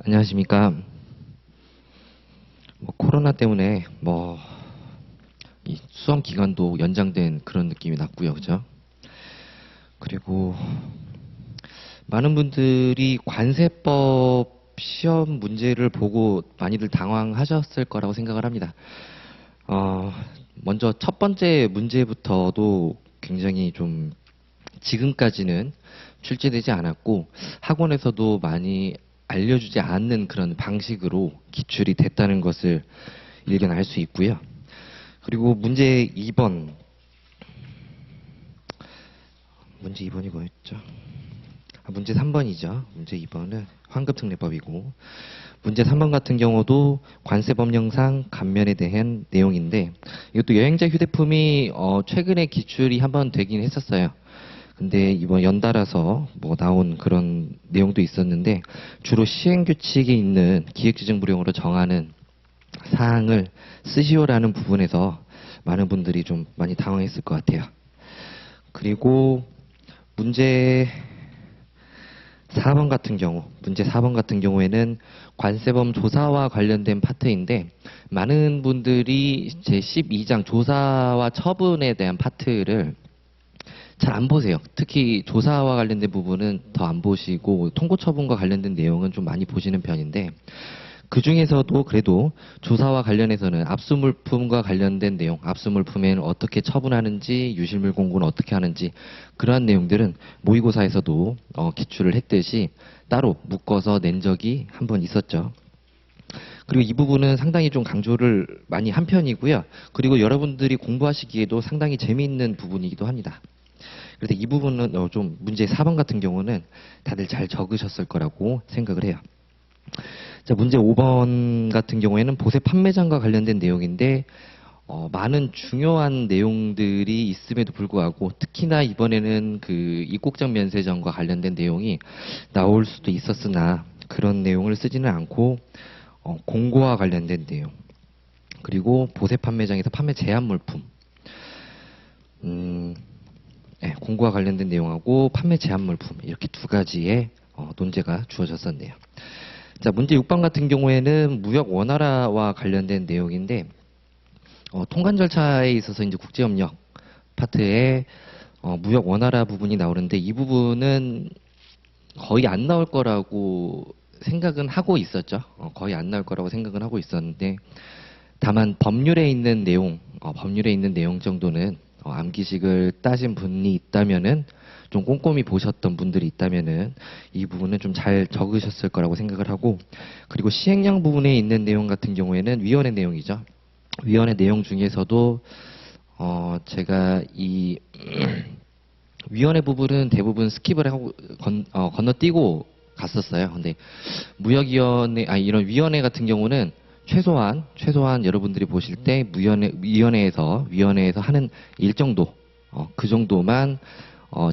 안녕하십니까. 코로나 때문에 이 수험 기간도 연장된 그런 느낌이 났고요, 그죠? 그리고 많은 분들이 관세법 시험 문제를 보고 많이들 당황하셨을 거라고 생각을 합니다. 어, 먼저 첫 번째 문제부터도 굉장히 좀 지금까지는 출제되지 않았고 학원에서도 많이 알려주지 않는 그런 방식으로 기출이 됐다는 것을 일견 알 수 있고요. 그리고 문제 2번, 문제 2번이 뭐였죠? 문제 3번이죠. 문제 2번은 환급특례법이고 문제 3번 같은 경우도 관세법령상 감면에 대한 내용인데 이것도 여행자 휴대품이 최근에 기출이 한번 되긴 했었어요. 근데 이번 연달아서 나온 그런 내용도 있었는데 주로 시행규칙이 있는 기획지정부령으로 정하는 사항을 쓰시오라는 부분에서 많은 분들이 좀 많이 당황했을 것 같아요. 그리고 문제 4번 같은 경우, 문제 4번 같은 경우에는 관세법 조사와 관련된 파트인데 많은 분들이 제12장 조사와 처분에 대한 파트를 잘 안 보세요. 특히 조사와 관련된 부분은 더 안 보시고 통고 처분과 관련된 내용은 좀 많이 보시는 편인데 그 중에서도 그래도 조사와 관련해서는 압수물품과 관련된 내용, 압수물품에는 어떻게 처분하는지, 유실물 공고는 어떻게 하는지 그러한 내용들은 모의고사에서도 기출을 했듯이 따로 묶어서 낸 적이 한 번 있었죠. 그리고 이 부분은 상당히 좀 강조를 많이 한 편이고요. 그리고 여러분들이 공부하시기에도 상당히 재미있는 부분이기도 합니다. 그래서 이 부분은 좀 문제 4번 같은 경우는 다들 잘 적으셨을 거라고 생각을 해요. 자, 문제 5번 같은 경우에는 보세 판매장과 관련된 내용인데 많은 중요한 내용들이 있음에도 불구하고 특히나 이번에는 그 입국장 면세점과 관련된 내용이 나올 수도 있었으나 그런 내용을 쓰지는 않고 공고와 관련된 내용 그리고 보세 판매장에서 판매 제한 물품 네, 공고와 관련된 내용하고 판매 제한 물품 이렇게 두 가지의 논제가 주어졌었네요. 자, 문제 6번 같은 경우에는 무역 원활화와 관련된 내용인데 통관 절차에 있어서 이제 국제협력 파트에 무역 원활화 부분이 나오는데 이 부분은 거의 안 나올 거라고 생각은 하고 있었죠. 거의 안 나올 거라고 생각은 하고 있었는데 다만 법률에 있는 내용 정도는 암기식을 따신 분이 있다면은 좀 꼼꼼히 보셨던 분들이 있다면은 이 부분은 좀 잘 적으셨을 거라고 생각을 하고 그리고 시행령 부분에 있는 내용 같은 경우에는 위원회 내용이죠. 위원회 내용 중에서도 제가 이 위원회 부분은 대부분 스킵을 하고 건너뛰고 갔었어요. 근데 무역위원회 이런 위원회 같은 경우는 최소한 여러분들이 보실 때 위원회에서 하는 일 정도 그 정도만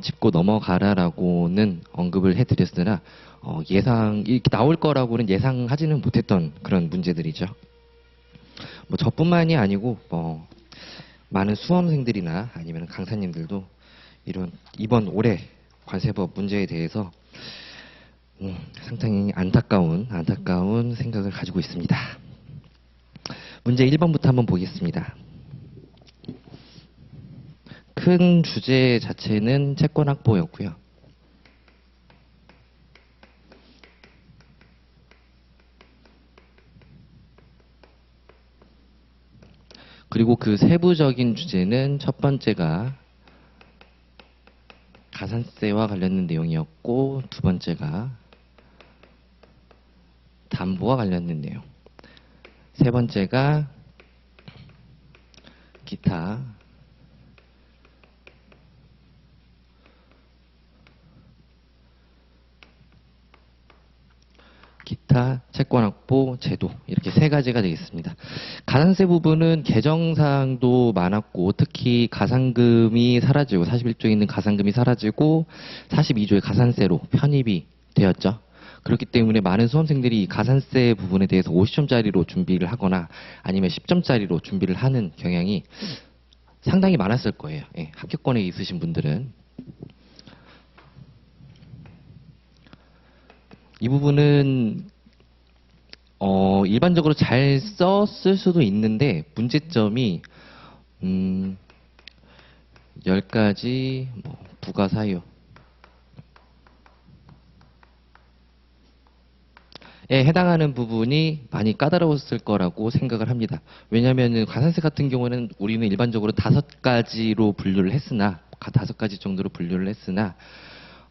짚고 넘어가라라고는 언급을 해드렸으나 이렇게 나올 거라고는 예상하지는 못했던 그런 문제들이죠. 저뿐만이 아니고 많은 수험생들이나 아니면 강사님들도 이번 올해 관세법 문제에 대해서 상당히 안타까운 생각을 가지고 있습니다. 문제 1번부터 한번 보겠습니다. 큰 주제 자체는 채권 확보였고요. 그리고 그 세부적인 주제는 첫 번째가 가산세와 관련된 내용이었고 두 번째가 담보와 관련된 내용 세 번째가 기타 채권 확보 제도 이렇게 세 가지가 되겠습니다. 가산세 부분은 개정사항도 많았고 특히 가산금이 사라지고 41조에 있는 가산금이 사라지고 42조의 가산세로 편입이 되었죠. 그렇기 때문에 많은 수험생들이 이 가산세 부분에 대해서 50점짜리로 준비를 하거나 아니면 10점짜리로 준비를 하는 경향이 상당히 많았을 거예요. 예, 합격권에 있으신 분들은. 이 부분은 일반적으로 잘 썼을 수도 있는데 문제점이 10가지 부가 사유에 해당하는 부분이 많이 까다로웠을 거라고 생각을 합니다. 왜냐하면 과산세 같은 경우는 우리는 일반적으로 5가지로 분류를 했으나 5가지 정도로 분류를 했으나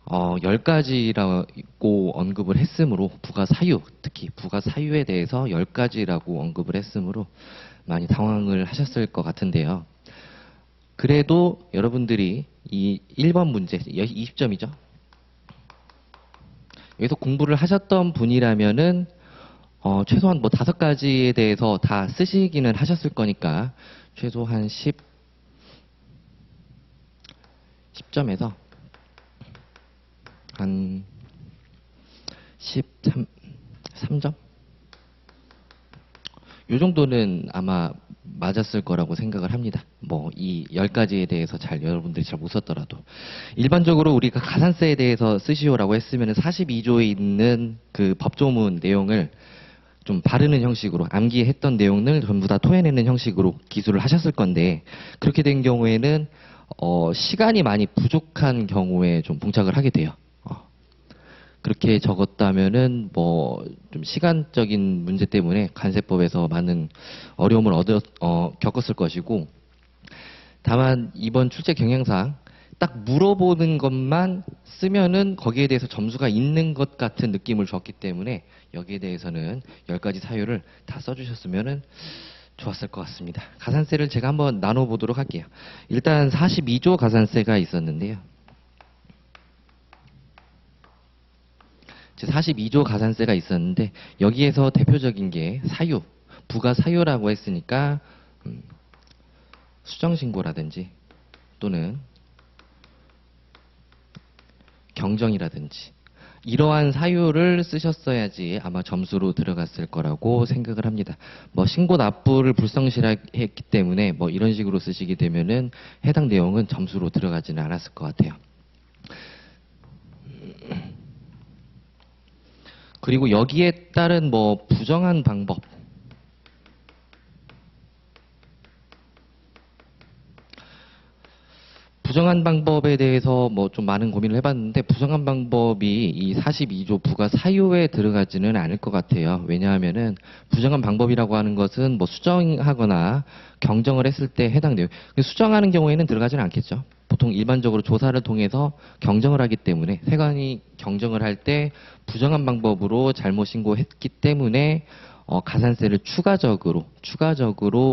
10가지라고 언급을 했으므로 부가 사유, 특히 부가 사유에 대해서 10가지라고 언급을 했으므로 많이 당황을 하셨을 것 같은데요. 그래도 여러분들이 이 1번 문제, 20점이죠. 여기서 공부를 하셨던 분이라면은 최소한 뭐 5가지에 대해서 다 쓰시기는 하셨을 거니까 최소한 10점에서 한 13점? 요 정도는 아마 맞았을 거라고 생각을 합니다. 뭐 이 10가지에 대해서 여러분들이 잘 못 썼더라도 일반적으로 우리가 가산세에 대해서 쓰시오라고 했으면 42조에 있는 그 법조문 내용을 좀 바르는 형식으로 암기했던 내용을 전부 다 토해내는 형식으로 기술을 하셨을 건데 그렇게 된 경우에는 시간이 많이 부족한 경우에 좀 봉착을 하게 돼요. 그렇게 적었다면은 뭐 좀 시간적인 문제 때문에 관세법에서 많은 어려움을 겪었을 것이고 다만 이번 출제 경향상 딱 물어보는 것만 쓰면은 거기에 대해서 점수가 있는 것 같은 느낌을 줬기 때문에 여기에 대해서는 10가지 사유를 다 써주셨으면은 좋았을 것 같습니다. 가산세를 제가 한번 나눠보도록 할게요. 일단 42조 가산세가 있었는데요. 42조 가산세가 있었는데 여기에서 대표적인 게 사유, 부가 사유라고 했으니까 수정신고라든지 또는 경정이라든지 이러한 사유를 쓰셨어야지 아마 점수로 들어갔을 거라고 생각을 합니다. 뭐 신고 납부를 불성실했기 때문에 뭐 이런 식으로 쓰시게 되면은 해당 내용은 점수로 들어가지는 않았을 것 같아요. 그리고 여기에 따른 뭐 부정한 방법, 부정한 방법에 대해서 뭐 좀 많은 고민을 해봤는데 부정한 방법이 이 42조 부가 사유에 들어가지는 않을 것 같아요. 왜냐하면은 부정한 방법이라고 하는 것은 뭐 수정하거나 경정을 했을 때 해당 내용, 수정하는 경우에는 들어가지는 않겠죠. 보통 일반적으로 조사를 통해서 경정을 하기 때문에 세관이 경정을 할 때 부정한 방법으로 잘못 신고했기 때문에 가산세를 추가적으로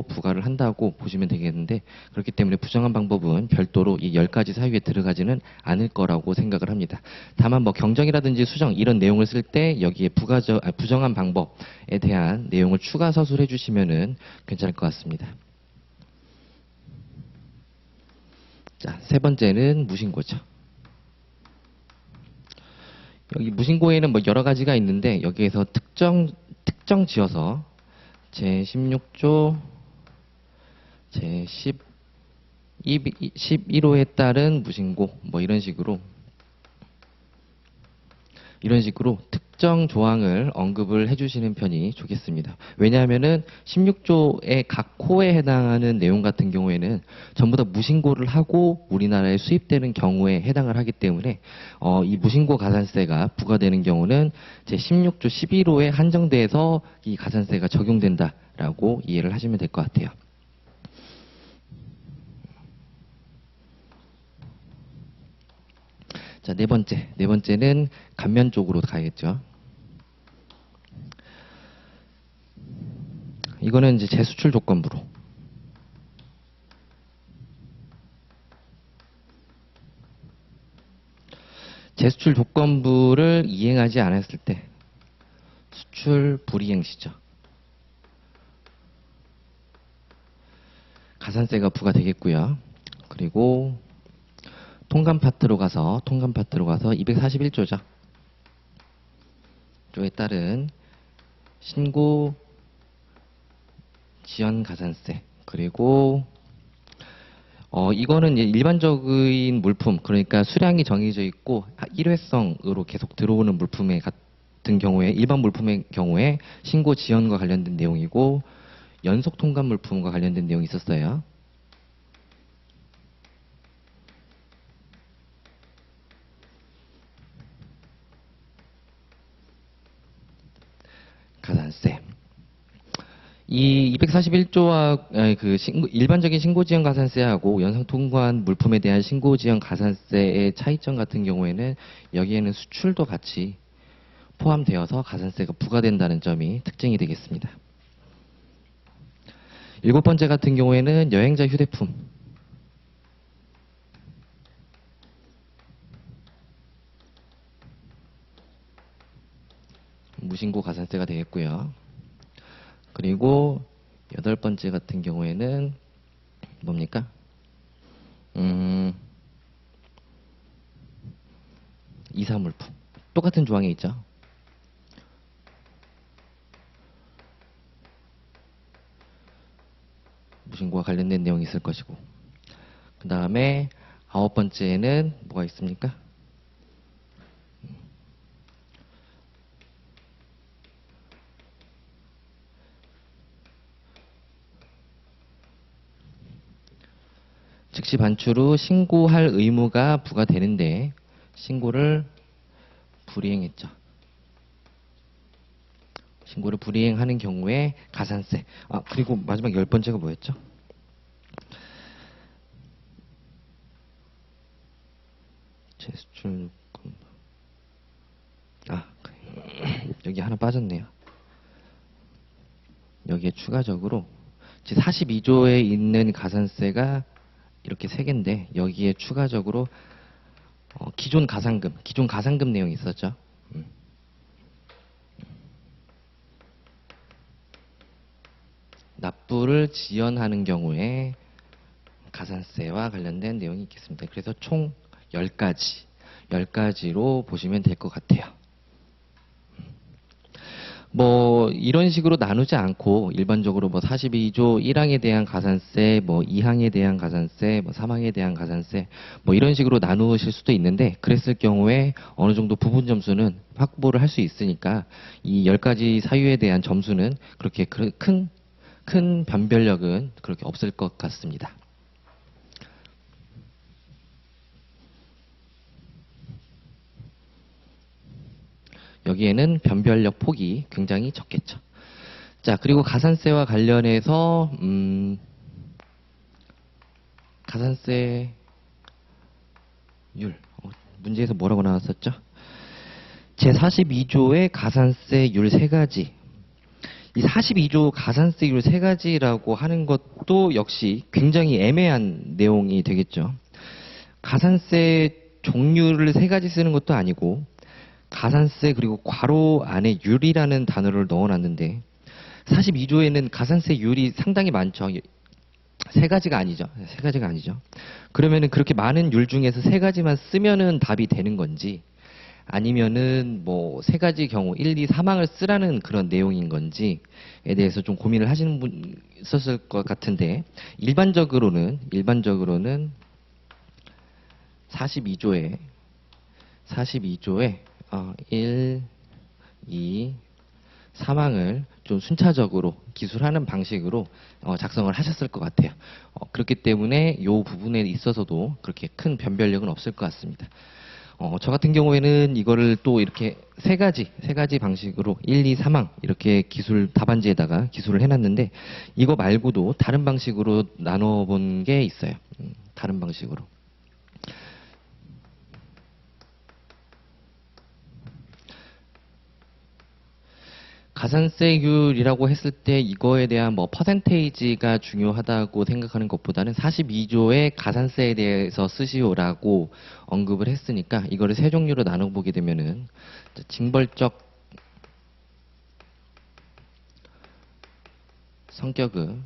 부과를 한다고 보시면 되겠는데 그렇기 때문에 부정한 방법은 별도로 이 10가지 사유에 들어가지는 않을 거라고 생각을 합니다. 다만 뭐 경정이라든지 수정 이런 내용을 쓸 때 여기에 부정한 방법에 대한 내용을 추가 서술해 주시면은 괜찮을 것 같습니다. 자, 세 번째는 무신고죠. 여기 무신고에는 뭐 여러 가지가 있는데 여기에서 특정 지어서 제16조 제11호에 따른 무신고 뭐 이런 식으로 특정 조항을 언급을 해주시는 편이 좋겠습니다. 왜냐하면은 16조의 각 코에 해당하는 내용 같은 경우에는 전부 다 무신고를 하고 우리나라에 수입되는 경우에 해당을 하기 때문에 이 무신고 가산세가 부과되는 경우는 제 16조 11호에 한정돼서 이 가산세가 적용된다라고 이해를 하시면 될 것 같아요. 자, 네 번째는 감면 쪽으로 가야겠죠. 이거는 이제 재수출 조건부로. 재수출 조건부를 이행하지 않았을 때 수출 불이행시죠. 가산세가 부과되겠고요. 그리고 통관 파트로 가서 241조죠. 조에 따른 신고 지연 가산세 그리고 이거는 일반적인 물품 그러니까 수량이 정해져 있고 일회성으로 계속 들어오는 물품에 같은 경우에 일반 물품의 경우에 신고 지연과 관련된 내용이고 연속 통관 물품과 관련된 내용이 있었어요. 가산세. 이 241조와 일반적인 신고지연 가산세하고 연상 통관 물품에 대한 신고지연 가산세의 차이점 같은 경우에는 여기에는 수출도 같이 포함되어서 가산세가 부과된다는 점이 특징이 되겠습니다. 7번째 같은 경우에는 여행자 휴대품. 무신고 가산세가 되겠고요. 그리고 8번째 같은 경우에는 뭡니까? 이사물품. 똑같은 조항에 있죠. 무신고와 관련된 내용이 있을 것이고. 그 다음에 9번째에는 뭐가 있습니까? 즉시 반출 후 신고할 의무가 부과되는데 신고를 불이행했죠. 신고를 불이행하는 경우에 가산세. 그리고 마지막 10번째가 뭐였죠? 제수출 여기 하나 빠졌네요. 여기에 추가적으로 42조에 있는 가산세가 이렇게 3개인데 여기에 추가적으로 기존 가산금 내용이 있었죠. 납부를 지연하는 경우에 가산세와 관련된 내용이 있겠습니다. 그래서 총 10가지로 보시면 될 것 같아요. 뭐 이런 식으로 나누지 않고 일반적으로 뭐 42조 1항에 대한 가산세, 뭐 2항에 대한 가산세, 뭐 3항에 대한 가산세 뭐 이런 식으로 나누실 수도 있는데 그랬을 경우에 어느 정도 부분 점수는 확보를 할 수 있으니까 이 10가지 사유에 대한 점수는 그렇게 큰 변별력은 그렇게 없을 것 같습니다. 여기에는 변별력 폭이 굉장히 적겠죠. 자, 그리고 가산세와 관련해서 가산세율 문제에서 뭐라고 나왔었죠? 제42조의 가산세율 3가지. 이 42조 가산세율 3가지라고 하는 것도 역시 굉장히 애매한 내용이 되겠죠. 가산세 종류를 3가지 쓰는 것도 아니고 가산세 그리고 괄호 안에 율이라는 단어를 넣어놨는데 42조에는 가산세율이 상당히 많죠. 3가지가 아니죠. 3가지가 아니죠. 그러면은 그렇게 많은 율 중에서 3가지만 쓰면은 답이 되는 건지 아니면은 뭐 3가지 경우 1, 2, 3항을 쓰라는 그런 내용인 건지에 대해서 좀 고민을 하시는 분 있었을 것 같은데 일반적으로는 42조에 1, 2, 3항을 좀 순차적으로 기술하는 방식으로 작성을 하셨을 것 같아요. 그렇기 때문에 이 부분에 있어서도 그렇게 큰 변별력은 없을 것 같습니다. 저 같은 경우에는 이거를 또 이렇게 3가지 방식으로 1, 2, 3항 이렇게 답안지에다가 기술을 해놨는데 이거 말고도 다른 방식으로 나눠본 게 있어요. 다른 방식으로. 가산세율이라고 했을 때 이거에 대한 뭐 퍼센테이지가 중요하다고 생각하는 것보다는 42조의 가산세에 대해서 쓰시오라고 언급을 했으니까 이거를 3종류로 나눠보게 되면은 징벌적 성격의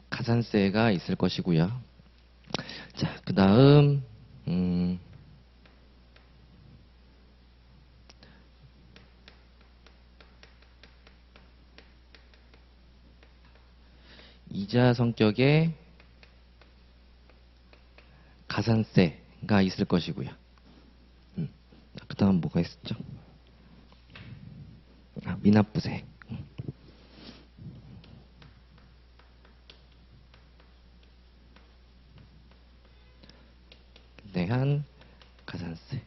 가산세가 있을 것이고요. 자, 그 다음 이자 성격의 가산세가 있을 것이고요. 그 다음 뭐가 있었죠? 미납부세. 대한 가산세.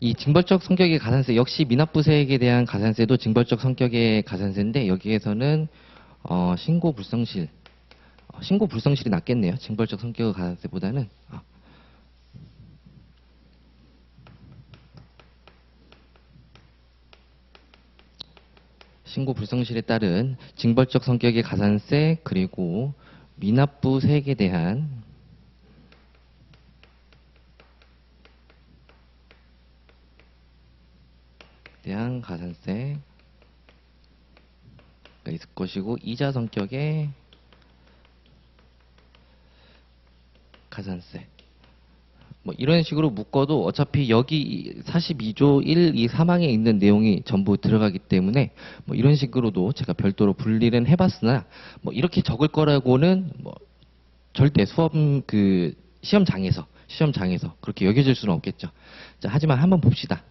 이 징벌적 성격의 가산세 역시 미납부세액에 대한 가산세도 징벌적 성격의 가산세인데 여기에서는 신고 불성실 신고 불성실이 낫겠네요. 징벌적 성격의 가산세보다는 신고 불성실에 따른 징벌적 성격의 가산세 그리고 미납부세액에 대한 가산세가 있을 것이고 이자 성격의 가산세 뭐 이런 식으로 묶어도 어차피 여기 42조 1, 2, 3항에 있는 내용이 전부 들어가기 때문에 뭐 이런 식으로도 제가 별도로 분리는 해봤으나 뭐 이렇게 적을 거라고는 뭐 절대 수업 시험장에서 그렇게 여겨질 수는 없겠죠. 자, 하지만 한번 봅시다.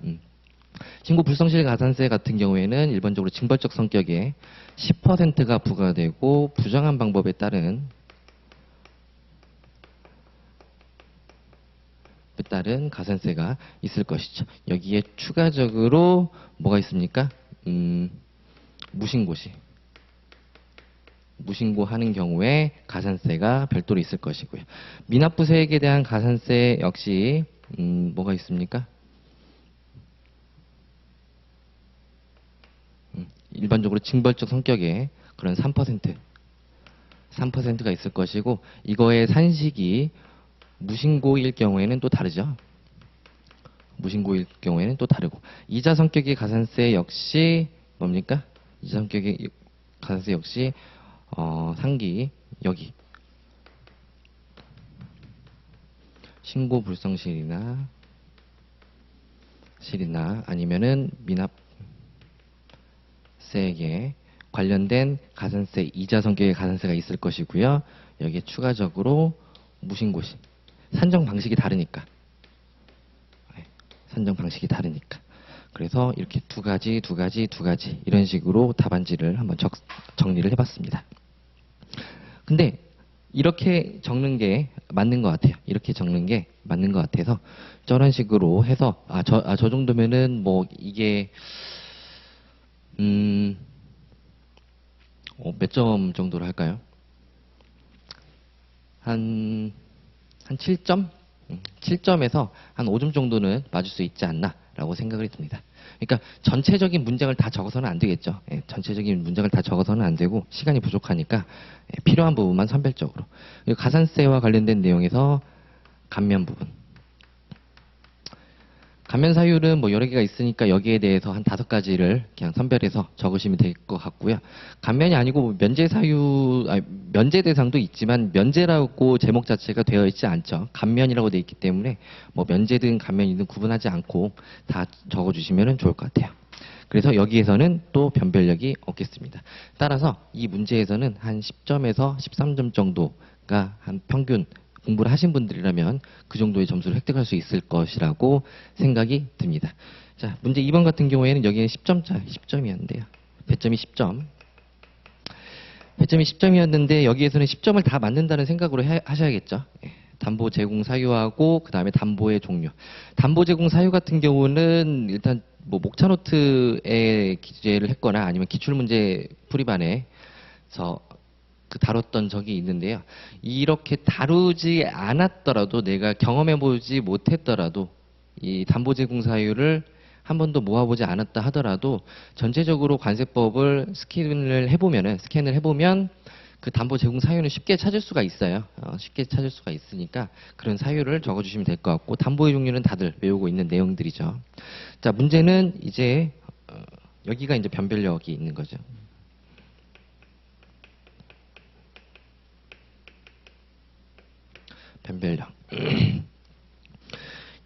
신고 불성실 가산세 같은 경우에는 일반적으로 징벌적 성격에 10%가 부과되고 부정한 방법에 따른 가산세가 있을 것이죠. 여기에 추가적으로 뭐가 있습니까? 무신고하는 경우에 가산세가 별도로 있을 것이고요. 미납부세액에 대한 가산세 역시 뭐가 있습니까? 일반적으로 징벌적 성격의 그런 3%가 있을 것이고 이거의 산식이 무신고일 경우에는 또 다르죠. 무신고일 경우에는 또 다르고 이자 성격의 가산세 역시 뭡니까? 이자 성격의 가산세 역시 상기 여기 신고 불성실이나 아니면은 미납세액에 관련된 가산세 이자 성격의 가산세가 있을 것이고요. 여기에 추가적으로 무신고시 산정 방식이 다르니까. 그래서 이렇게 두 가지 이런 식으로 답안지를 한번 정리를 해봤습니다. 근데 이렇게 적는 게 맞는 것 같아요. 이렇게 적는 게 맞는 것 같아서 저런 식으로 해서 저 정도면은 뭐 이게 몇 점 정도로 할까요? 한 7점? 7점에서 한 5점 정도는 맞을 수 있지 않나라고 생각이 듭니다. 그러니까 전체적인 문장을 다 적어서는 안 되겠죠. 전체적인 문장을 다 적어서는 안 되고 시간이 부족하니까 필요한 부분만 선별적으로. 그리고 가산세와 관련된 내용에서 감면 부분. 감면 사유는 뭐 여러 개가 있으니까 여기에 대해서 한 5가지를 그냥 선별해서 적으시면 될 것 같고요. 감면이 아니고 면제 사유, 면제 대상도 있지만 면제라고 제목 자체가 되어 있지 않죠. 감면이라고 되어 있기 때문에 뭐 면제든 감면이든 구분하지 않고 다 적어주시면 좋을 것 같아요. 그래서 여기에서는 또 변별력이 없겠습니다. 따라서 이 문제에서는 한 10점에서 13점 정도가 한 평균 공부를 하신 분들이라면 그 정도의 점수를 획득할 수 있을 것이라고 생각이 듭니다. 자, 문제 2번 같은 경우에는 여기에 10점이었는데요. 배점이 10점. 배점이 10점이었는데 여기에서는 10점을 다 맞는다는 생각으로 하셔야겠죠. 담보 제공 사유하고 그 다음에 담보의 종류. 담보 제공 사유 같은 경우는 일단 뭐 목차 노트에 기재를 했거나 아니면 기출문제 풀이반에서 다뤘던 적이 있는데요. 이렇게 다루지 않았더라도 내가 경험해보지 못했더라도 이 담보 제공 사유를 한 번도 모아보지 않았다 하더라도 전체적으로 관세법을 스캔을 해보면 그 담보 제공 사유는 쉽게 찾을 수가 있어요. 쉽게 찾을 수가 있으니까 그런 사유를 적어주시면 될 것 같고 담보의 종류는 다들 외우고 있는 내용들이죠. 자, 문제는 이제 여기가 이제 변별력이 있는 거죠. 변별력.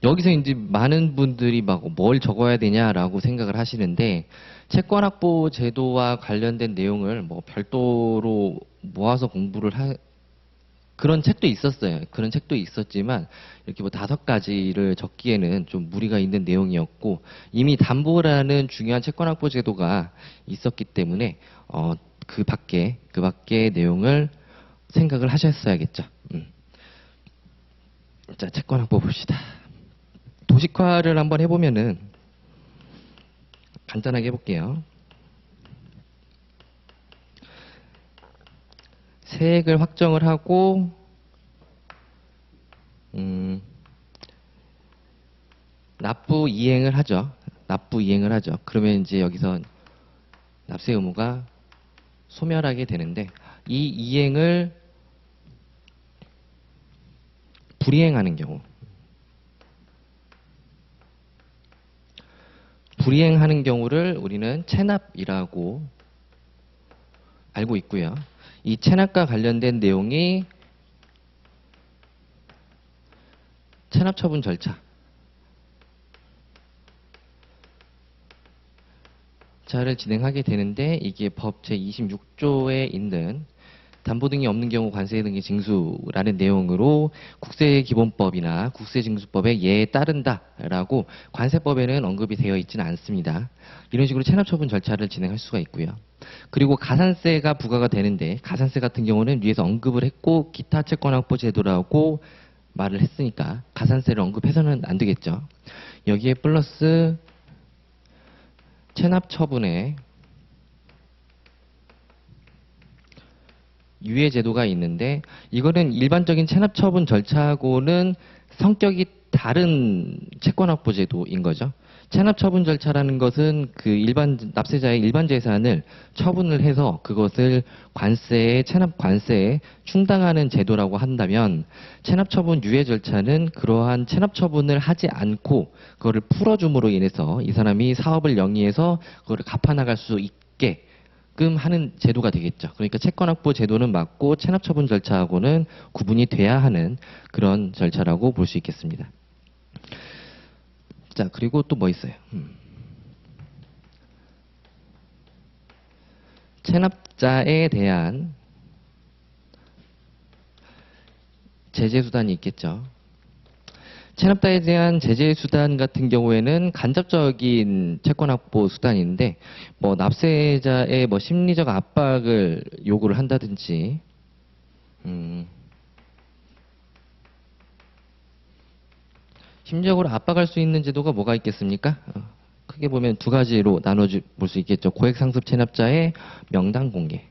여기서 이제 많은 분들이 막 뭘 적어야 되냐라고 생각을 하시는데 채권확보 제도와 관련된 내용을 뭐 별도로 모아서 공부를 그런 책도 있었어요. 그런 책도 있었지만 이렇게 뭐 5가지를 적기에는 좀 무리가 있는 내용이었고 이미 담보라는 중요한 채권확보 제도가 있었기 때문에 그 밖에 내용을 생각을 하셨어야겠죠. 자, 채권확보 봅시다. 도식화를 한번 해보면은 간단하게 해볼게요. 세액을 확정을 하고 납부 이행을 하죠. 그러면 이제 여기서 납세 의무가 소멸하게 되는데 이 이행을 불이행하는 경우 불이행하는 경우를 우리는 체납이라고 알고 있고요. 이 체납과 관련된 내용이 체납처분 절차를 진행하게 되는데 이게 법 제26조에 있는 담보 등이 없는 경우 관세 등의 징수라는 내용으로 국세기본법이나 국세징수법의 예에 따른다라고 관세법에는 언급이 되어 있지는 않습니다. 이런 식으로 체납처분 절차를 진행할 수가 있고요. 그리고 가산세가 부과가 되는데 가산세 같은 경우는 위에서 언급을 했고 기타 채권확보 제도라고 말을 했으니까 가산세를 언급해서는 안 되겠죠. 여기에 플러스 체납처분에 유예 제도가 있는데 이거는 일반적인 체납처분 절차하고는 성격이 다른 채권확보 제도인 거죠. 체납처분 절차라는 것은 그 일반 납세자의 일반 재산을 처분을 해서 그것을 체납 관세에 충당하는 제도라고 한다면 체납처분 유예 절차는 그러한 체납처분을 하지 않고 그거를 풀어줌으로 인해서 이 사람이 사업을 영위해서 그거를 갚아나갈 수 있게끔 하는 제도가 되겠죠. 그러니까 채권확보 제도는 맞고 체납처분 절차하고는 구분이 돼야 하는 그런 절차라고 볼 수 있겠습니다. 자, 그리고 또 뭐 있어요? 체납자에 대한 제재 수단이 있겠죠. 체납자에 대한 제재 수단 같은 경우에는 간접적인 채권 확보 수단인데 뭐 납세자의 뭐 심리적 압박을 요구를 한다든지 심리적으로 압박할 수 있는 제도가 뭐가 있겠습니까? 크게 보면 2가지로 나눠 볼 수 있겠죠. 고액상습 체납자의 명단 공개.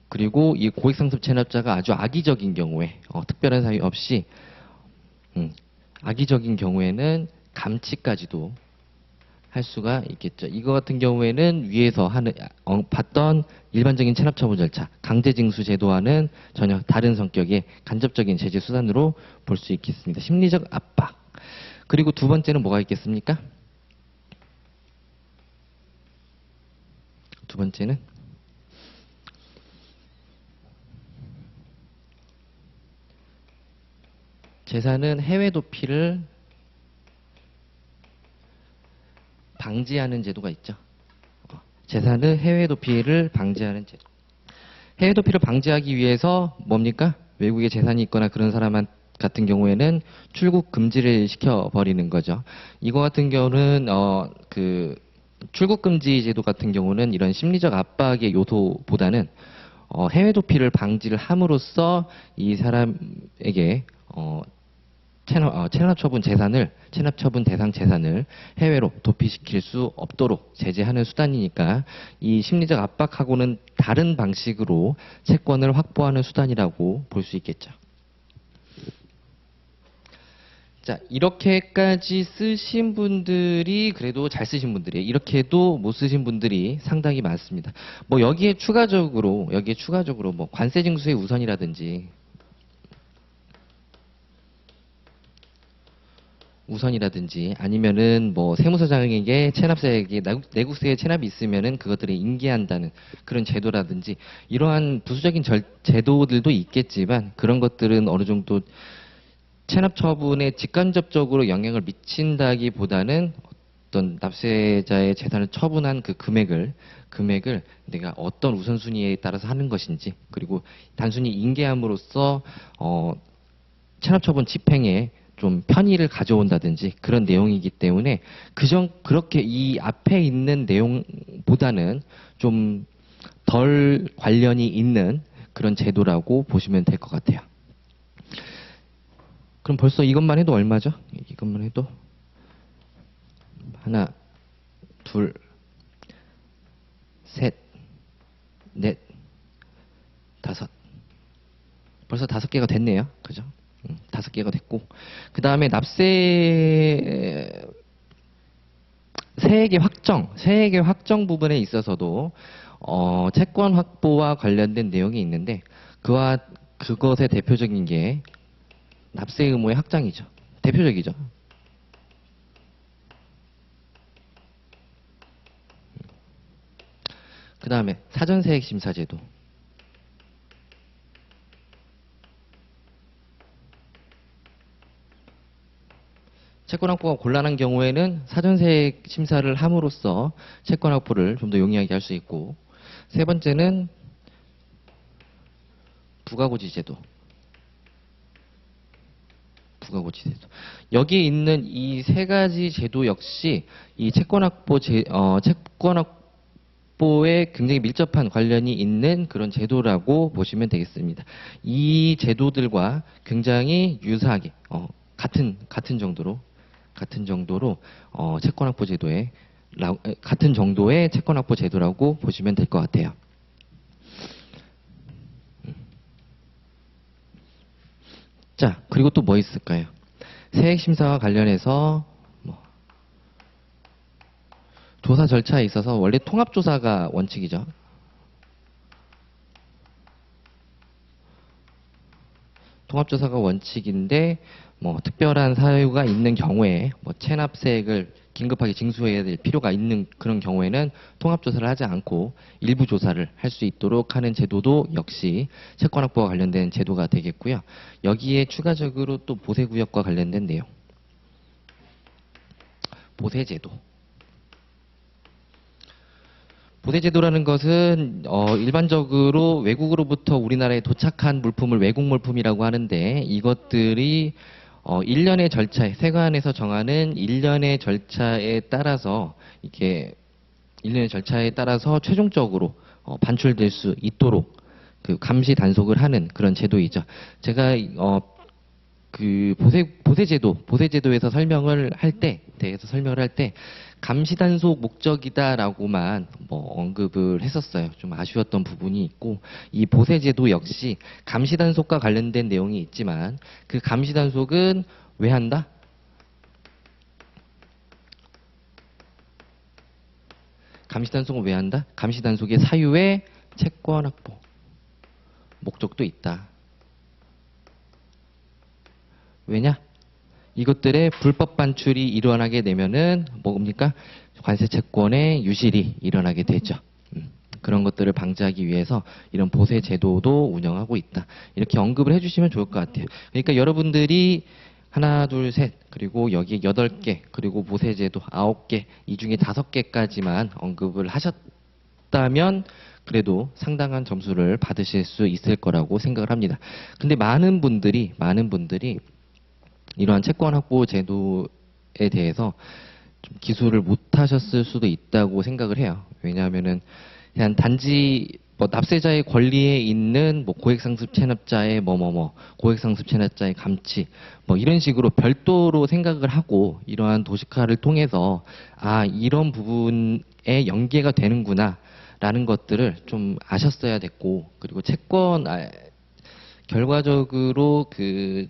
그리고 이 고액상습 체납자가 아주 악의적인 경우에 특별한 사유 없이 악의적인 경우에는 감치까지도 할 수가 있겠죠. 이거 같은 경우에는 위에서 봤던 일반적인 체납처분 절차, 강제징수 제도와는 전혀 다른 성격의 간접적인 제재 수단으로 볼 수 있겠습니다. 심리적 압박. 그리고 2번째는 뭐가 있겠습니까? 2번째는 재산은 해외 도피를 방지하는 제도가 있죠. 재산은 해외 도피를 방지하는 제도. 해외 도피를 방지하기 위해서 뭡니까? 외국에 재산이 있거나 그런 사람 같은 경우에는 출국 금지를 시켜버리는 거죠. 이거 같은 경우는 그 출국 금지 제도 같은 경우는 이런 심리적 압박의 요소보다는 해외 도피를 방지를 함으로써 이 사람에게 체납처분 대상 재산을 해외로 도피시킬 수 없도록 제재하는 수단이니까 이 심리적 압박하고는 다른 방식으로 채권을 확보하는 수단이라고 볼 수 있겠죠. 자, 이렇게까지 쓰신 분들이 그래도 잘 쓰신 분들이에요. 이렇게도 못 쓰신 분들이 상당히 많습니다. 뭐 여기에 추가적으로 뭐 관세징수의 우선이라든지 아니면은 뭐 세무서장에게 체납자에게 내국세에 체납이 있으면은 그것들을 인계한다는 그런 제도라든지 이러한 부수적인 제도들도 있겠지만 그런 것들은 어느 정도 체납 처분에 직간접적으로 영향을 미친다기보다는 어떤 납세자의 재산을 처분한 그 금액을 내가 어떤 우선순위에 따라서 하는 것인지, 그리고 단순히 인계함으로써 체납처분 집행에 좀 편의를 가져온다든지 그런 내용이기 때문에 그렇게 이 앞에 있는 내용보다는 좀 덜 관련이 있는 그런 제도라고 보시면 될 것 같아요. 그럼 벌써 이것만 해도 얼마죠? 이것만 해도 하나, 둘, 셋, 넷, 다섯. 벌써 5개가 됐네요. 그죠? 5개가 됐고. 그 다음에 세액의 확정 부분에 있어서도, 채권 확보와 관련된 내용이 있는데, 그것의 대표적인 게 납세 의무의 확장이죠. 대표적이죠. 그 다음에 사전세액 심사제도. 채권 확보가 곤란한 경우에는 사전세액 심사를 함으로써 채권 확보를 좀 더 용이하게 할 수 있고, 세 번째는 부가고지제도. 여기에 있는 이 세 가지 제도 역시 이 채권 확보에 굉장히 밀접한 관련이 있는 그런 제도라고 보시면 되겠습니다. 이 제도들과 굉장히 유사하게 같은 정도로 채권 확보 제도에 같은 정도의 채권 확보 제도라고 보시면 될 것 같아요. 자, 그리고 또 뭐 있을까요? 세액심사와 관련해서 조사 절차에 있어서 원래 통합조사가 원칙이죠. 통합조사가 원칙인데 특별한 사유가 있는 경우에 체납세액을 긴급하게 징수해야 될 필요가 있는 그런 경우에는 통합조사를 하지 않고 일부 조사를 할 수 있도록 하는 제도도 역시 채권 확보와 관련된 제도가 되겠고요. 여기에 추가적으로 또 보세구역과 관련된 내용. 보세제도. 보세제도라는 것은 일반적으로 외국으로부터 우리나라에 도착한 물품을 외국 물품이라고 하는데, 이것들이 1년의 절차에, 세관에서 정하는 1년의 절차에 따라서 최종적으로 반출될 수 있도록 그 감시 단속을 하는 그런 제도이죠. 제가 그 보세제도에서 설명을 할 때 감시 단속 목적이다라고만 언급을 했었어요. 좀 아쉬웠던 부분이 있고, 이 보세제도 역시 감시 단속과 관련된 내용이 있지만, 그 감시 단속은 왜 한다? 감시 단속은 왜 한다? 감시 단속의 사유에 채권 확보 목적도 있다. 왜냐? 이것들의 불법 반출이 일어나게 되면은 뭡니까? 관세 채권의 유실이 일어나게 되죠. 그런 것들을 방지하기 위해서 이런 보세 제도도 운영하고 있다. 이렇게 언급을 해주시면 좋을 것 같아요. 그러니까 여러분들이 하나, 둘, 셋, 그리고 여기 8개, 그리고 보세 제도 9개, 이 중에 5개까지만 언급을 하셨다면 그래도 상당한 점수를 받으실 수 있을 거라고 생각을 합니다. 근데 많은 분들이 이러한 채권 확보 제도에 대해서 좀 기술을 못 하셨을 수도 있다고 생각을 해요. 왜냐하면은 그냥 단지 납세자의 권리에 있는 고액상습 체납자의 고액상습 체납자의 감치 이런 식으로 별도로 생각을 하고 이러한 도식화를 통해서 이런 부분에 연계가 되는구나 라는 것들을 좀 아셨어야 됐고, 그리고 결과적으로 그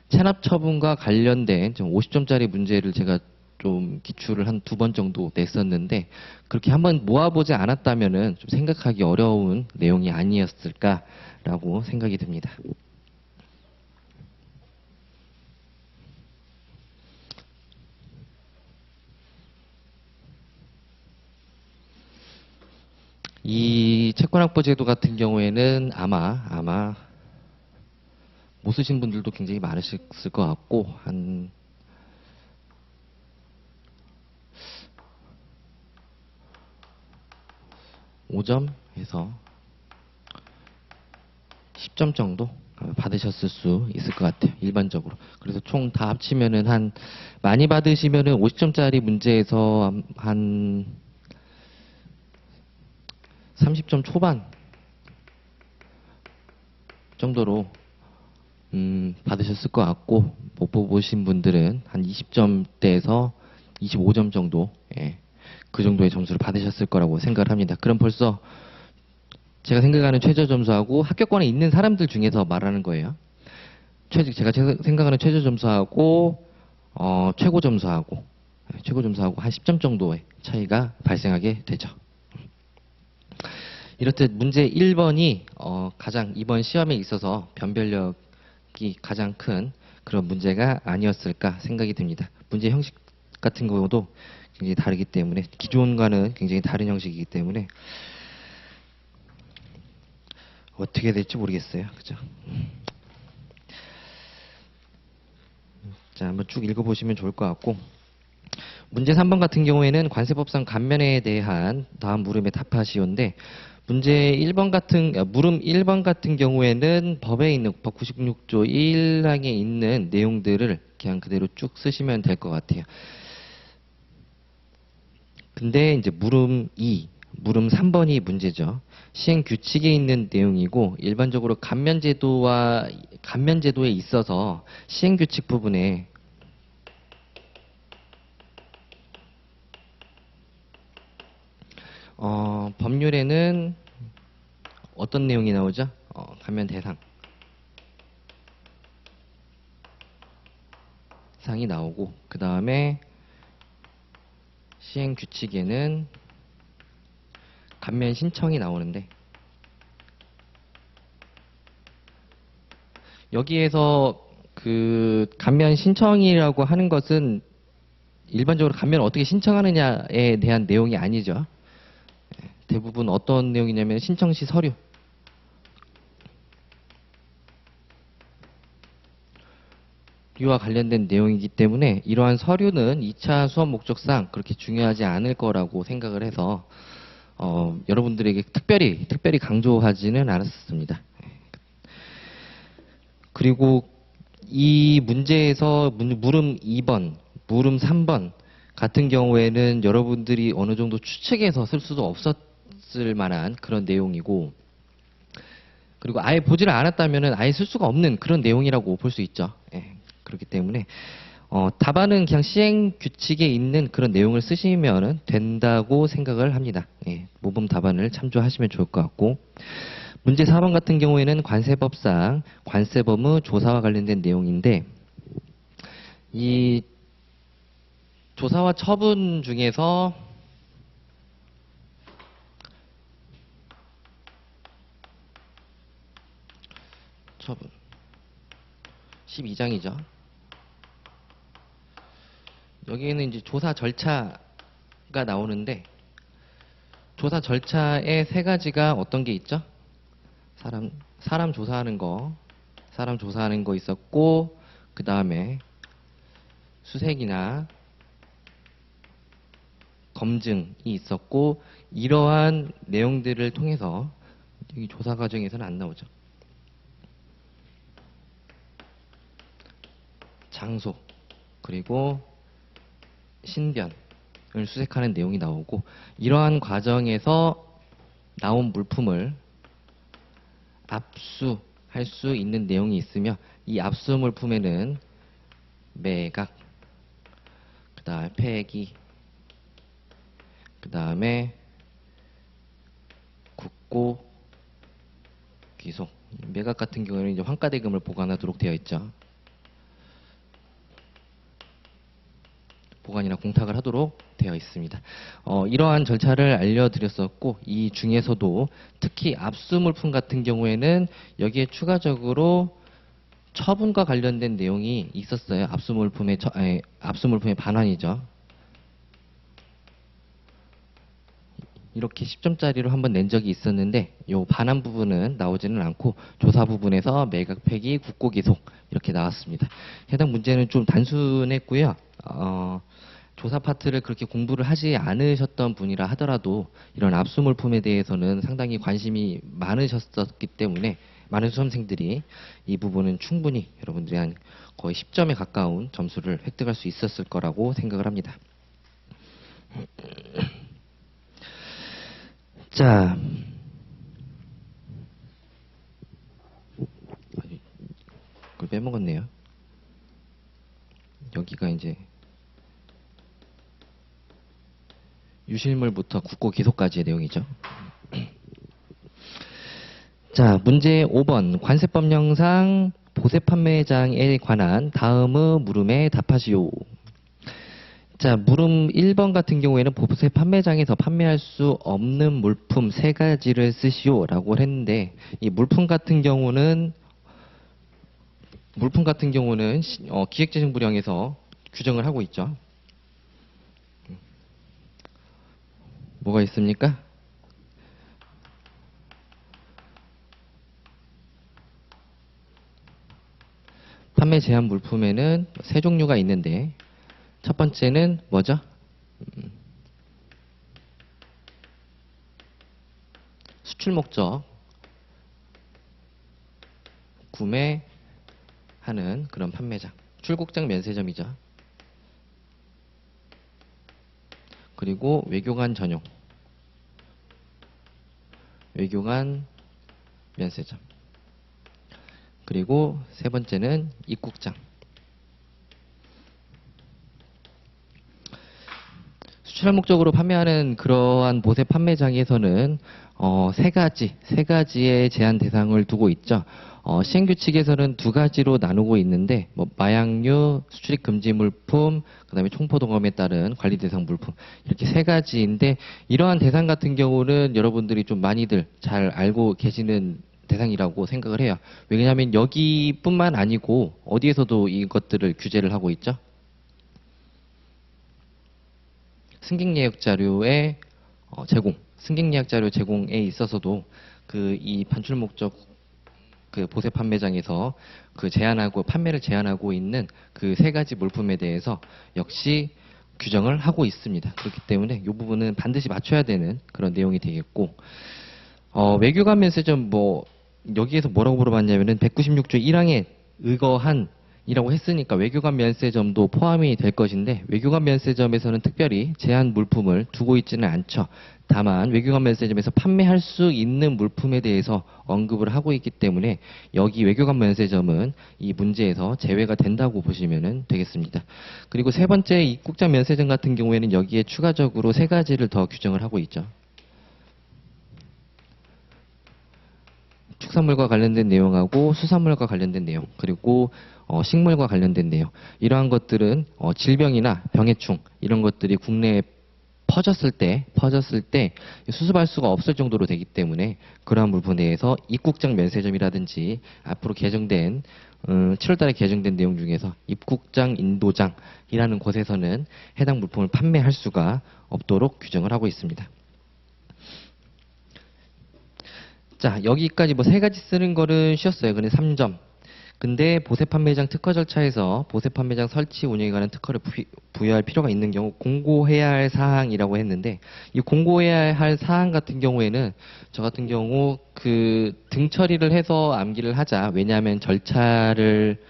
체납처분과 관련된 50점짜리 문제를 제가 좀 기출을 한 2번 정도 냈었는데, 그렇게 한번 모아보지 않았다면은 좀 생각하기 어려운 내용이 아니었을까라고 생각이 듭니다. 이 채권확보 제도 같은 경우에는 아마 못 쓰신 분들도 굉장히 많으실 것 같고, 5점에서 10점 정도 받으셨을 수 있을 것 같아요. 일반적으로. 그래서 총 다 합치면은 많이 받으시면은 50점짜리 문제에서 한 30점 초반 정도로 받으셨을 것 같고, 못 보신 분들은 한 20점대에서 25점 정도, 그 정도의 점수를 받으셨을 거라고 생각을 합니다. 그럼 벌써 제가 생각하는 최저 점수하고 합격권에 있는 사람들 중에서 말하는 거예요. 제가 생각하는 최저 점수하고 최고 점수하고 한 10점 정도의 차이가 발생하게 되죠. 이렇듯 문제 1번이 가장 이번 시험에 있어서 변별력이 가장 큰 그런 문제가 아니었을까 생각이 듭니다. 문제 형식 같은 경우도 굉장히 다르기 때문에, 기존과는 굉장히 다른 형식이기 때문에 어떻게 될지 모르겠어요. 그죠? 자, 한번 쭉 읽어보시면 좋을 것 같고, 문제 3번 같은 경우에는 관세법상 감면에 대한 다음 물음의 답하시오인데, 문제 1번 물음 1번 같은 경우에는 법에 있는 법 96조 1항에 있는 내용들을 그냥 그대로 쭉 쓰시면 될 것 같아요. 근데 이제 물음 3번이 문제죠. 시행 규칙에 있는 내용이고, 일반적으로 감면제도에 있어서 시행 규칙 부분에 법률에는 어떤 내용이 나오죠? 감면 대상 상이 나오고, 그 다음에 시행 규칙에는 감면 신청이 나오는데, 여기에서 그 감면 신청이라고 하는 것은 일반적으로 감면을 어떻게 신청하느냐에 대한 내용이 아니죠. 대부분 어떤 내용이냐면 신청 시 서류, 이와 관련된 내용이기 때문에 이러한 서류는 2차 수업 목적상 그렇게 중요하지 않을 거라고 생각을 해서 여러분들에게 특별히 강조하지는 않았습니다. 그리고 이 문제에서 물음 2번, 물음 3번 같은 경우에는 여러분들이 어느 정도 추측해서 쓸 수도 없었을 만한 그런 내용이고, 그리고 아예 보지를 않았다면 아예 쓸 수가 없는 그런 내용이라고 볼 수 있죠. 그렇기 때문에 답안은 그냥 시행 규칙에 있는 그런 내용을 쓰시면 된다고 생각을 합니다. 모범 답안을 참조하시면 좋을 것 같고, 문제 4번 같은 경우에는 관세법상 관세법의 조사와 관련된 내용인데, 이 조사와 처분 중에서 처분 12장이죠. 여기에는 이제 조사 절차가 나오는데, 조사 절차에 세 가지가 어떤 게 있죠? 사람 조사하는 거 있었고, 그 다음에 수색이나 검증이 있었고, 이러한 내용들을 통해서 여기 조사 과정에서는 안 나오죠. 장소, 그리고 신변을 수색하는 내용이 나오고, 이러한 과정에서 나온 물품을 압수할 수 있는 내용이 있으며, 이 압수 물품에는 매각, 그 다음에 폐기, 그 다음에 국고, 귀속. 매각 같은 경우에는 이제 환가대금을 보관하도록 되어 있죠. 보관이나 공탁을 하도록 되어 있습니다. 이러한 절차를 알려드렸었고, 이 중에서도 특히 압수 물품 같은 경우에는 여기에 추가적으로 처분과 관련된 내용이 있었어요. 압수 물품의 반환이죠. 이렇게 10점짜리로 한번 낸 적이 있었는데, 이 반환 부분은 나오지는 않고 조사 부분에서 매각, 폐기, 국고, 기속 이렇게 나왔습니다. 해당 문제는 좀 단순했고요. 조사 파트를 그렇게 공부를 하지 않으셨던 분이라 하더라도 이런 압수 물품에 대해서는 상당히 관심이 많으셨었기 때문에 많은 수험생들이 이 부분은 충분히 여러분들이 한 거의 10점에 가까운 점수를 획득할 수 있었을 거라고 생각을 합니다. 자, 그걸 빼먹었네요. 여기가 이제 유실물부터 국고 기소까지의 내용이죠. 자, 문제 5번 관세법령상 보세 판매장에 관한 다음의 물음에 답하시오. 자, 물음 1번 같은 경우에는 보세 판매장에서 판매할 수 없는 물품 3가지를 쓰시오 라고 했는데, 이 물품 같은 경우는 기획재정부령에서 규정을 하고 있죠. 뭐가 있습니까? 판매 제한 물품에는 3종류가 있는데, 첫 번째는 뭐죠? 수출 목적 구매하는 그런 판매장, 출국장 면세점이죠. 그리고 외교관 전용, 외교관 면세점. 그리고 세 번째는 입국장. 수출 목적으로 판매하는 그러한 보세 판매장에서는 세 가지의 제한 대상을 두고 있죠. 시행규칙에서는 2가지로 나누고 있는데, 마약류, 수출입 금지 물품, 그다음에 총포동검에 따른 관리 대상 물품, 이렇게 3가지인데, 이러한 대상 같은 경우는 여러분들이 좀 많이들 잘 알고 계시는 대상이라고 생각을 해요. 왜냐하면 여기뿐만 아니고 어디에서도 이것들을 규제를 하고 있죠. 승객예약 자료의 제공, 승객예약 자료 제공에 있어서도 이 반출 목적 보세 판매장에서 판매를 제한하고 있는 그 3가지 물품에 대해서 역시 규정을 하고 있습니다. 그렇기 때문에 이 부분은 반드시 맞춰야 되는 그런 내용이 되겠고, 외교관 면세점 여기에서 뭐라고 물어봤냐면은 196조 1항에 의거한 이라고 했으니까 외교관 면세점도 포함이 될 것인데, 외교관 면세점에서는 특별히 제한 물품을 두고 있지는 않죠. 다만 외교관 면세점에서 판매할 수 있는 물품에 대해서 언급을 하고 있기 때문에 여기 외교관 면세점은 이 문제에서 제외가 된다고 보시면 되겠습니다. 그리고 세 번째 입국장 면세점 같은 경우에는 여기에 추가적으로 3가지를 더 규정을 하고 있죠. 축산물과 관련된 내용하고 수산물과 관련된 내용, 그리고 식물과 관련된 내용, 이러한 것들은 질병이나 병해충 이런 것들이 국내에 퍼졌을 때 수습할 수가 없을 정도로 되기 때문에 그러한 물품에 대해서 입국장 면세점이라든지 앞으로 개정된 7월달에 개정된 내용 중에서 입국장 인도장이라는 곳에서는 해당 물품을 판매할 수가 없도록 규정을 하고 있습니다. 자, 여기까지 3가지 쓰는 거는 쉬웠어요. 근데 3점. 근데 보세 판매장 특허 절차에서 보세 판매장 설치 운영에 관한 특허를 부여할 필요가 있는 경우 공고해야 할 사항이라고 했는데, 이 공고해야 할 사항 같은 경우에는 저 같은 경우 등 처리를 해서 암기를 하자. 왜냐하면 절차를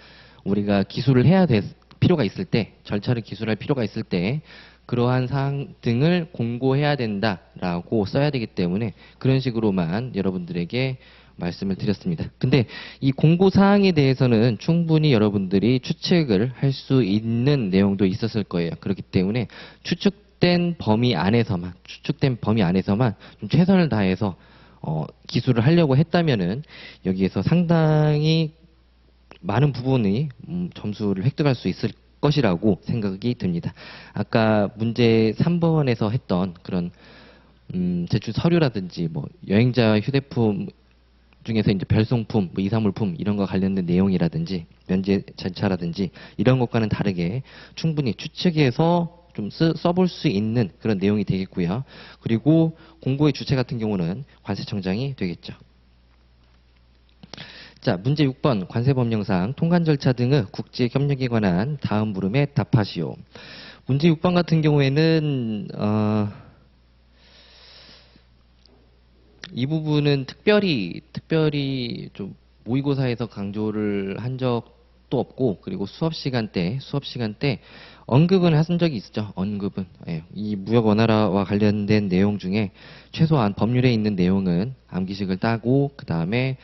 우리가 기술을 해야 될 필요가 있을 때, 절차를 기술할 필요가 있을 때 그러한 사항 등을 공고해야 된다라고 써야 되기 때문에 그런 식으로만 여러분들에게 말씀을 드렸습니다. 근데 이 공고 사항에 대해서는 충분히 여러분들이 추측을 할 수 있는 내용도 있었을 거예요. 그렇기 때문에 추측된 범위 안에서만 좀 최선을 다해서 기술을 하려고 했다면은 여기에서 상당히 많은 부분이 점수를 획득할 수 있을 것이라고 생각이 듭니다. 아까 문제 3번에서 했던 그런 제출 서류라든지 여행자 휴대폰 중에서 이제 별송품, 이사물품 이런 거 관련된 내용이라든지 면제 절차라든지 이런 것과는 다르게 충분히 추측해서 좀 써볼 수 있는 그런 내용이 되겠고요. 그리고 공고의 주체 같은 경우는 관세청장이 되겠죠. 자, 문제 6번 관세법령상 통관 절차 등의 국제 협력에 관한 다음 물음에 답하시오. 문제 6번 같은 경우에는 이 부분은 특별히 좀 모의고사에서 강조를 한 적도 없고, 그리고 수업 시간 때 언급은 한 적이 있었죠. 언급은. 예, 이 무역 원활화와 관련된 내용 중에 최소한 법률에 있는 내용은 암기식을 따고, 그 다음에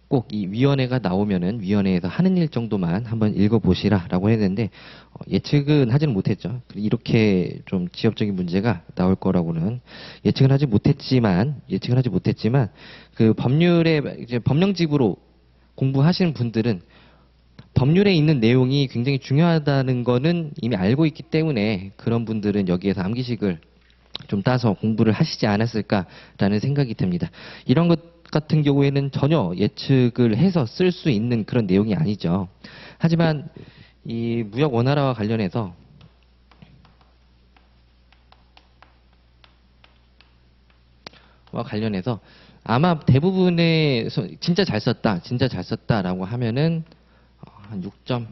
꼭 이 위원회가 나오면은 위원회에서 하는 일 정도만 한번 읽어보시라라고 했는데, 예측은 하지는 못했죠. 이렇게 좀 지엽적인 문제가 나올 거라고는 예측은 하지 못했지만 그 법률에 이제 법령집으로 공부하시는 분들은 법률에 있는 내용이 굉장히 중요하다는 거는 이미 알고 있기 때문에 그런 분들은 여기에서 암기식을 좀 따서 공부를 하시지 않았을까라는 생각이 듭니다. 이런 것 같은 경우에는 전혀 예측을 해서 쓸 수 있는 그런 내용이 아니죠. 하지만 이 무역 원활화와 관련해서 아마 대부분의 진짜 잘 썼다라고 하면은 한 6점.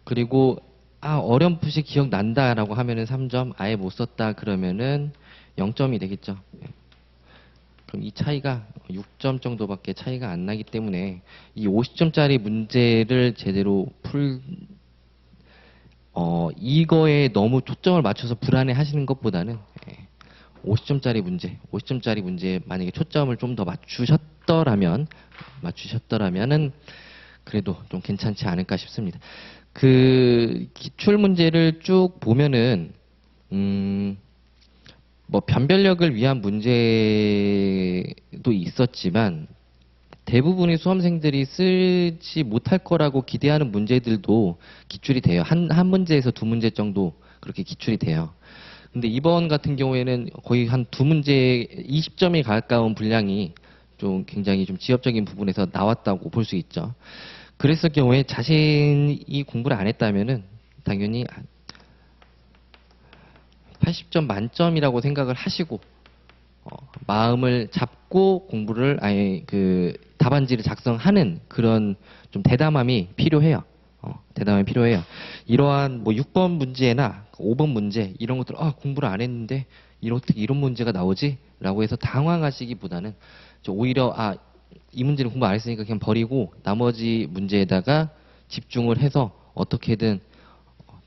그리고 어렴풋이 기억난다라고 하면은 3점, 아예 못 썼다 그러면은 0점이 되겠죠. 그럼 이 차이가 6점 정도밖에 차이가 안 나기 때문에 이 50점짜리 문제를 제대로 이거에 너무 초점을 맞춰서 불안해 하시는 것보다는 50점짜리 문제에 만약에 초점을 좀 더 맞추셨더라면은 그래도 좀 괜찮지 않을까 싶습니다. 그 기출 문제를 쭉 보면은 뭐 변별력을 위한 문제도 있었지만 대부분의 수험생들이 쓰지 못할 거라고 기대하는 문제들도 기출이 돼요. 한 문제에서 두 문제 정도 그렇게 기출이 돼요. 근데 이번 같은 경우에는 거의 한 두 문제 20점에 가까운 분량이 좀 굉장히 좀 지엽적인 부분에서 나왔다고 볼 수 있죠. 그랬을 경우에 자신이 공부를 안 했다면은 당연히 80점 만점이라고 생각을 하시고 마음을 잡고 공부를 아예 그 답안지를 작성하는 그런 좀 대담함이 필요해요. 이러한 뭐 6번 문제나 5번 문제 이런 것들 공부를 안 했는데 어떻게 이런 문제가 나오지? 라고 해서 당황하시기보다는 오히려 이 문제는 공부 안 했으니까 그냥 버리고 나머지 문제에다가 집중을 해서 어떻게든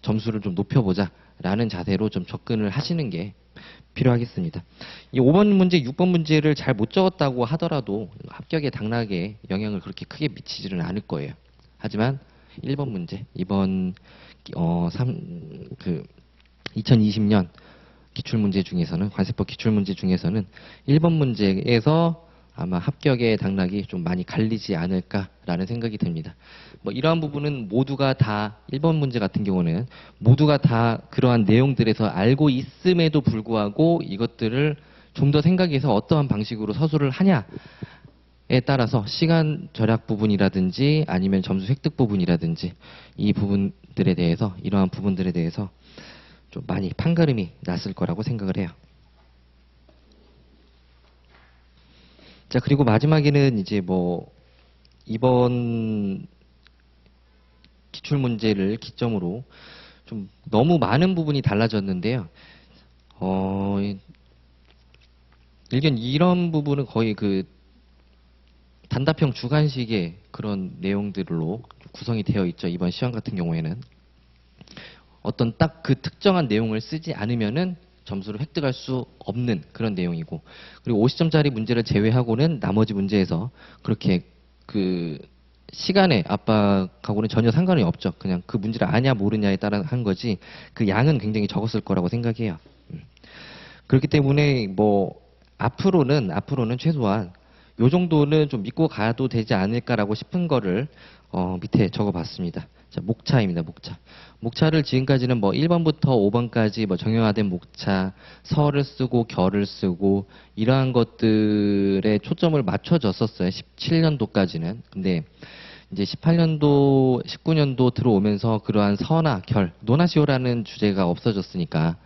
점수를 좀 높여보자 라는 자세로 좀 접근을 하시는 게 필요하겠습니다. 이 5번 문제, 6번 문제를 잘 못 적었다고 하더라도 합격에 당락에 영향을 그렇게 크게 미치지는 않을 거예요. 하지만 1번 문제, 이번 2020년 기출문제 중에서는, 관세법 기출문제 중에서는 1번 문제에서 아마 합격의 당락이 좀 많이 갈리지 않을까라는 생각이 듭니다. 뭐 이러한 부분은 모두가 다 1번 문제 같은 경우는 모두가 다 그러한 내용들에서 알고 있음에도 불구하고 이것들을 좀 더 생각해서 어떠한 방식으로 서술을 하냐에 따라서 시간 절약 부분이라든지 아니면 점수 획득 부분이라든지 이러한 부분들에 대해서 좀 많이 판가름이 났을 거라고 생각을 해요. 자, 그리고 마지막에는 이제 뭐 이번 기출 문제를 기점으로 좀 너무 많은 부분이 달라졌는데요. 일견 이런 부분은 거의 그 단답형 주관식의 그런 내용들로 구성이 되어 있죠. 이번 시험 같은 경우에는 어떤 딱 그 특정한 내용을 쓰지 않으면은 점수를 획득할 수 없는 그런 내용이고, 그리고 50점짜리 문제를 제외하고는 나머지 문제에서 그렇게 그 시간의 압박하고는 전혀 상관이 없죠. 그냥 그 문제를 아냐 모르냐에 따라 한 거지 그 양은 굉장히 적었을 거라고 생각해요. 그렇기 때문에 뭐 앞으로는 최소한 요 정도는 좀 믿고 가도 되지 않을까라고 싶은 거를 밑에 적어봤습니다. 자, 목차입니다. 목차를 지금까지는 뭐 1번부터 5번까지 뭐 정형화된 목차, 서를 쓰고 결을 쓰고 이러한 것들에 초점을 맞춰줬었어요. 17년도까지는. 근데 이제 18년도, 19년도 들어오면서 그러한 서나 결, 노나시오라는 주제가 없어졌으니까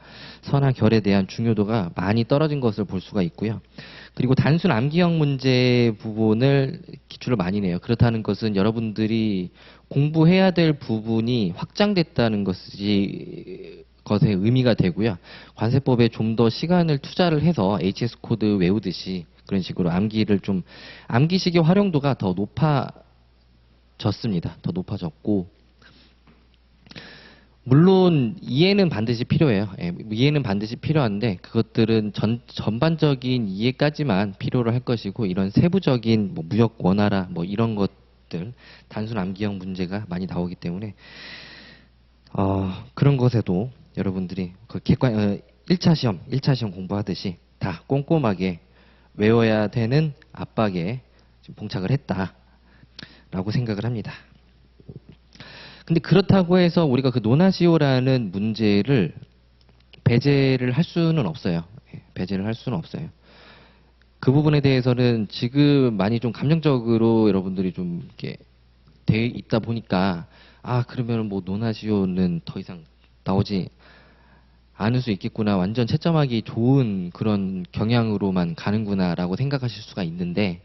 서나 결에 대한 중요도가 많이 떨어진 것을 볼 수가 있고요. 그리고 단순 암기형 문제 부분을 기출을 많이 내요. 그렇다는 것은 여러분들이 공부해야 될 부분이 확장됐다는 것의 의미가 되고요. 관세법에 좀 더 시간을 투자를 해서 HS 코드 외우듯이 그런 식으로 암기식의 활용도가 더 높아졌습니다. 더 높아졌고, 물론 이해는 반드시 필요해요. 예, 이해는 반드시 필요한데 그것들은 전반적인 이해까지만 필요로 할 것이고, 이런 세부적인 뭐 무역 원화라 뭐 이런 것들, 단순 암기형 문제가 많이 나오기 때문에 그런 것에도 여러분들이 그 1차 시험 공부하듯이 다 꼼꼼하게 외워야 되는 압박에 지금 봉착을 했다라고 생각을 합니다. 근데 그렇다고 해서 우리가 그 노나시오라는 문제를 배제를 할 수는 없어요. 예, 배제를 할 수는 없어요. 그 부분에 대해서는 지금 많이 좀 감정적으로 여러분들이 좀 이렇게 돼 있다 보니까, 그러면 뭐 노나시오는 더 이상 나오지 않을 수 있겠구나, 완전 채점하기 좋은 그런 경향으로만 가는구나라고 생각하실 수가 있는데,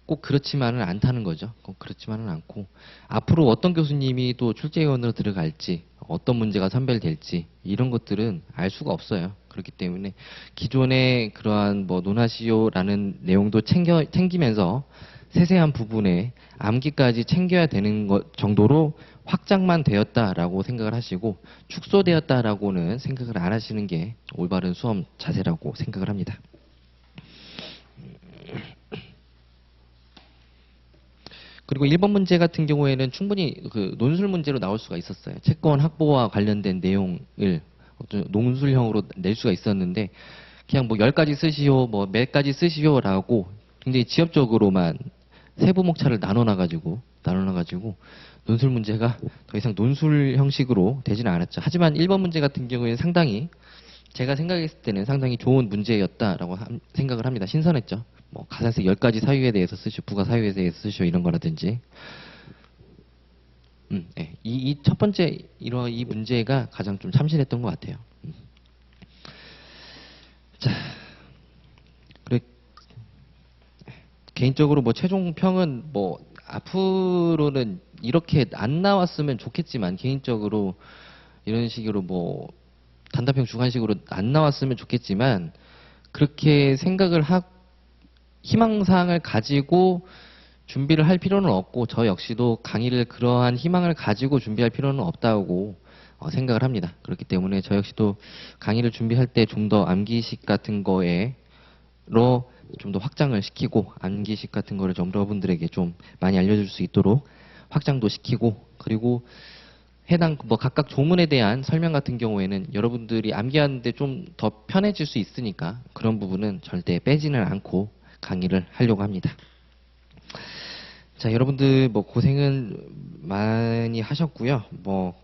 꼭 그렇지만은 않다는 거죠. 꼭 그렇지만은 않고, 앞으로 어떤 교수님이 또 출제위원으로 들어갈지, 어떤 문제가 선별될지 이런 것들은 알 수가 없어요. 그렇기 때문에 기존의 그러한 뭐 노나시오라는 내용도 챙기면서 세세한 부분에 암기까지 챙겨야 되는 것 정도로 확장만 되었다라고 생각을 하시고, 축소되었다라고는 생각을 안 하시는 게 올바른 수험 자세라고 생각을 합니다. 그리고 1번 문제 같은 경우에는 충분히 그 논술 문제로 나올 수가 있었어요. 채권 확보와 관련된 내용을 논술형으로 낼 수가 있었는데, 그냥 뭐 10가지 쓰시오, 뭐 몇 가지 쓰시오라고 굉장히 지엽적으로만 세부 목차를 나눠놔가지고 논술 문제가 더 이상 논술 형식으로 되지는 않았죠. 하지만 1번 문제 같은 경우에는 상당히, 제가 생각했을 때는 상당히 좋은 문제였다라고 생각을 합니다. 신선했죠. 뭐 가산세 10가지 사유에 대해서 쓰시오, 부가 사유에 대해서 쓰시오, 이런 거라든지. 네. 이 첫 번째 이 문제가 가장 좀 참신했던 것 같아요. 자, 그리고 개인적으로 뭐 최종 평은 뭐 앞으로는 이렇게 안 나왔으면 좋겠지만, 개인적으로 이런 식으로 뭐 단답형 주관식으로 안 나왔으면 좋겠지만, 그렇게 생각을 희망사항을 가지고 준비를 할 필요는 없고, 저 역시도 강의를 그러한 희망을 가지고 준비할 필요는 없다고 생각을 합니다. 그렇기 때문에 저 역시도 강의를 준비할 때 좀 더 암기식 같은 거에로 좀 더 확장을 시키고, 암기식 같은 거를 좀 여러분들에게 좀 많이 알려줄 수 있도록 확장도 시키고, 그리고 해당 뭐 각각 조문에 대한 설명 같은 경우에는 여러분들이 암기하는데 좀 더 편해질 수 있으니까 그런 부분은 절대 빼지는 않고 강의를 하려고 합니다. 자, 여러분들 뭐 고생은 많이 하셨고요. 뭐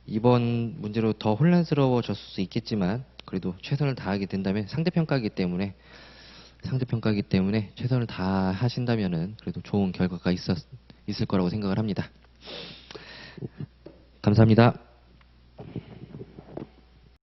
이번 문제로 더 혼란스러워졌을 수 있겠지만, 그래도 최선을 다하게 된다면, 상대평가이기 때문에 최선을 다하신다면은 그래도 좋은 결과가 있을 거라고 생각을 합니다. 감사합니다.